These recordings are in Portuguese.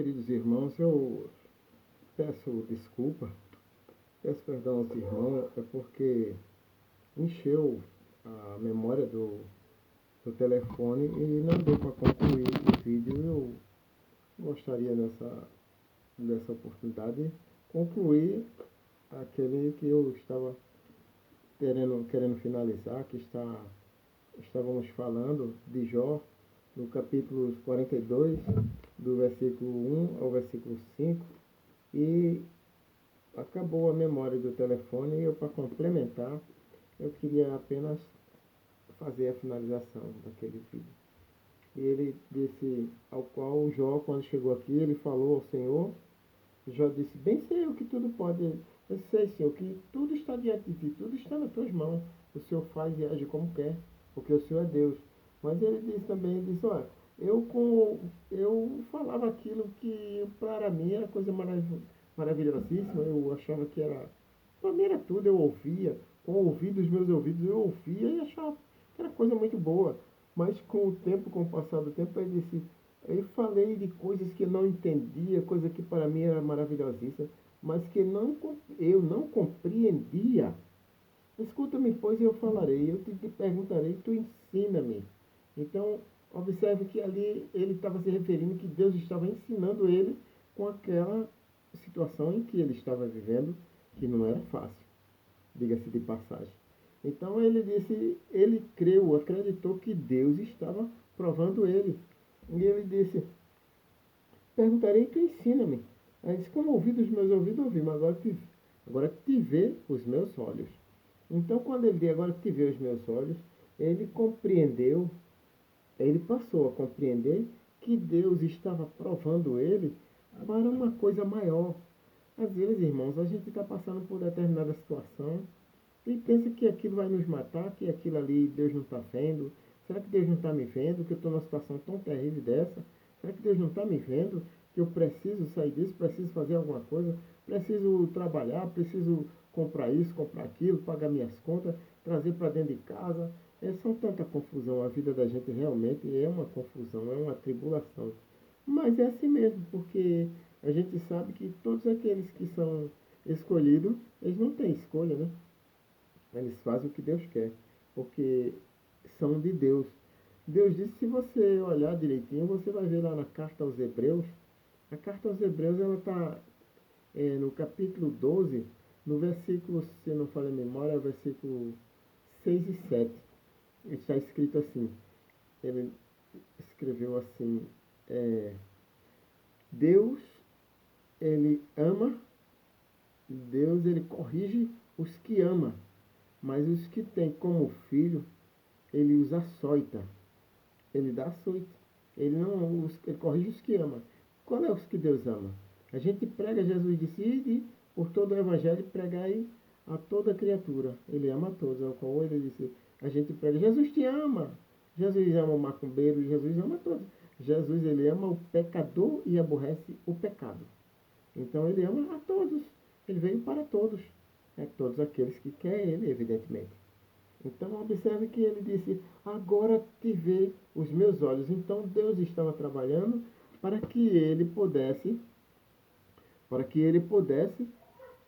queridos irmãos, eu peço desculpa, peço perdão aos irmãos, é porque encheu a memória do telefone e não deu para concluir o vídeo. Eu gostaria dessa oportunidade de concluir aquele que eu estava querendo finalizar, estávamos falando de Jó, no capítulo 42, do versículo 1 ao versículo 5, e acabou a memória do telefone e eu, para complementar, eu queria apenas fazer a finalização daquele vídeo. E ele disse, ao qual Jó, quando chegou aqui, ele falou ao Senhor. Jó disse, bem sei eu que tudo pode, eu sei, Senhor, que tudo está diante de ti, tudo está nas tuas mãos, o Senhor faz e age como quer, porque o Senhor é Deus. Mas ele disse também, ele disse, olha, eu falava aquilo que para mim era coisa maravilhosíssima, eu achava que era, para mim era tudo, eu ouvia, com o ouvido dos meus ouvidos, eu ouvia e achava que era coisa muito boa. Mas com o tempo, com o passar do tempo, ele disse, eu falei de coisas que eu não entendia, coisa que para mim era maravilhosíssima, mas que eu não compreendia. Escuta-me, pois, e eu falarei, eu te perguntarei, tu ensina-me. Então, observe que ali ele estava se referindo que Deus estava ensinando ele com aquela situação em que ele estava vivendo, que não era fácil, diga-se de passagem. Então ele disse, ele creu, acreditou que Deus estava provando ele. E ele disse, perguntarei, tu ensina-me. Aí disse, como ouvi dos meus ouvidos, ouvi, mas agora te vê os meus olhos. Então quando ele disse, agora te vê os meus olhos, ele compreendeu, ele passou a compreender que Deus estava provando ele para uma coisa maior. Às vezes, irmãos, a gente está passando por determinada situação e pensa que aquilo vai nos matar, que aquilo ali Deus não está vendo. Será que Deus não está me vendo, que eu estou numa situação tão terrível dessa? Será que Deus não está me vendo, que eu preciso sair disso, preciso fazer alguma coisa, preciso trabalhar, preciso comprar isso, comprar aquilo, pagar minhas contas, trazer para dentro de casa? São tanta confusão, a vida da gente realmente é uma confusão, é uma tribulação. Mas é assim mesmo, porque a gente sabe que todos aqueles que são escolhidos, eles não têm escolha, né? Eles fazem o que Deus quer, porque são de Deus. Deus disse, se você olhar direitinho, você vai ver lá na carta aos Hebreus. A carta aos Hebreus, ela está no capítulo 12, no versículo, se não falha a memória, é o versículo 6 e 7. Está escrito assim, ele escreveu assim, Deus, ele ama, Deus, ele corrige os que ama, mas os que tem como filho, ele os açoita. Ele dá açoite. Ele corrige os que ama. Qual é os que Deus ama? A gente prega, Jesus disse, ide por todo o evangelho, pregai a toda criatura. Ele ama a todos. Ao qual ele disse, a gente prega, Jesus te ama. Jesus ama o macumbeiro, Jesus ama a todos. Jesus, ele ama o pecador e aborrece o pecado. Então ele ama a todos. Ele veio para todos. Todos aqueles que querem ele, evidentemente. Então observe que ele disse, agora te vê os meus olhos. Então Deus estava trabalhando para que ele pudesse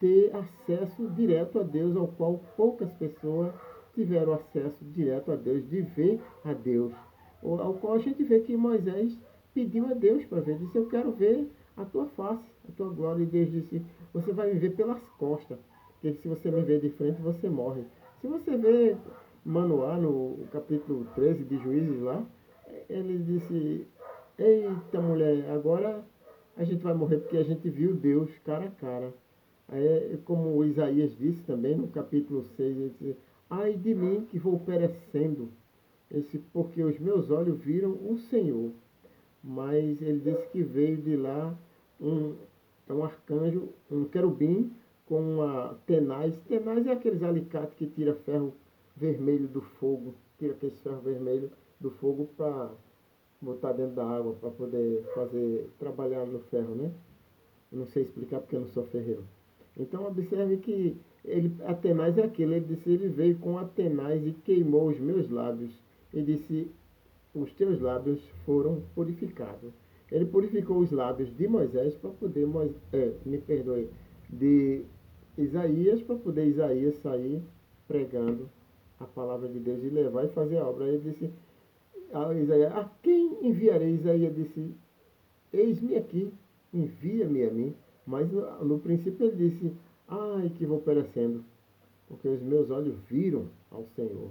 ter acesso direto a Deus, ao qual poucas pessoas tiveram acesso direto a Deus, de ver a Deus. Ao qual a gente vê que Moisés pediu a Deus para ver, disse, eu quero ver a tua face, a tua glória. E Deus disse, você vai me ver pelas costas, porque se você me ver de frente, você morre. Se você vê Manoá, no capítulo 13 de Juízes lá, ele disse, eita mulher, agora a gente vai morrer porque a gente viu Deus cara a cara. Como o Isaías disse também no capítulo 6, ele disse, ai de mim que vou perecendo, porque os meus olhos viram o Senhor. Mas ele disse que veio de lá um arcanjo, um querubim, com uma tenaz. Tenaz é aqueles alicates que tira ferro vermelho do fogo, tira aquele ferro vermelho do fogo para botar dentro da água, para poder trabalhar no ferro, né? Eu não sei explicar porque eu não sou ferreiro. Então observe que a tenaz é aquilo, ele disse, ele veio com a tenaz e queimou os meus lábios. Ele disse, os teus lábios foram purificados. Ele purificou os lábios de Moisés para poder, de Isaías, para poder Isaías sair pregando a palavra de Deus e levar e fazer a obra. Ele disse a Isaías: a quem enviarei? Isaías disse: eis-me aqui, envia-me a mim. Mas no princípio ele disse: ai, que vou perecendo, porque os meus olhos viram ao Senhor.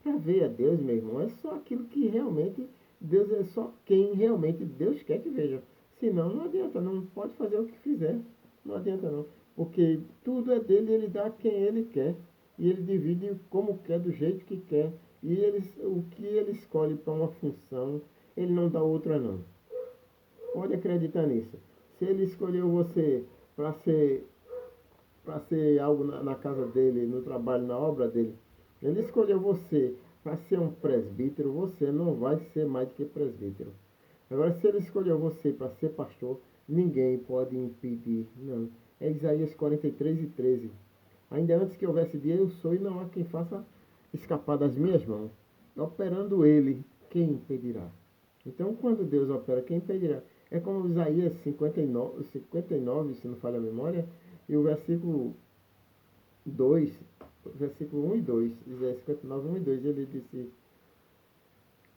Para ver a Deus, meu irmão, é só aquilo que realmente Deus, é só quem realmente Deus quer que veja. Senão não adianta, não pode fazer o que fizer. Não adianta não. Porque tudo é dele, ele dá a quem ele quer. E ele divide como quer, do jeito que quer. E o que ele escolhe para uma função, ele não dá outra não. Pode acreditar nisso. Se ele escolheu você para ser algo na casa dele, no trabalho, na obra dele, ele escolheu você para ser um presbítero, você não vai ser mais do que presbítero. Agora, se ele escolheu você para ser pastor, ninguém pode impedir. Não. É Isaías 43:13. Ainda antes que houvesse dia, eu sou, e não há quem faça escapar das minhas mãos. Operando ele, quem impedirá? Então, quando Deus opera, quem impedirá? É como Isaías 59, se não falha a memória, e o versículo 2, versículo 1 e 2, Isaías 59, 1 e 2, ele disse: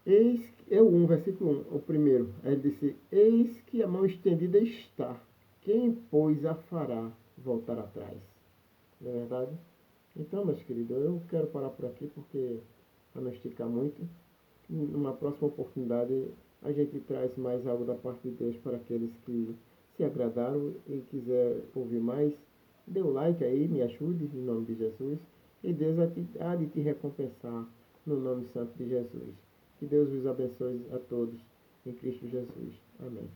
eis, é o 1, versículo 1, o primeiro, aí ele disse: eis que a mão estendida está, quem, pois, a fará voltar atrás? Não é verdade? Então, meus queridos, eu quero parar por aqui, porque, para não esticar muito, numa próxima oportunidade, a gente traz mais algo da parte de Deus para aqueles que se agradaram e quiser ouvir mais. Dê o like aí, me ajude, em nome de Jesus. E Deus há de te recompensar no nome santo de Jesus. Que Deus vos abençoe a todos em Cristo Jesus. Amém.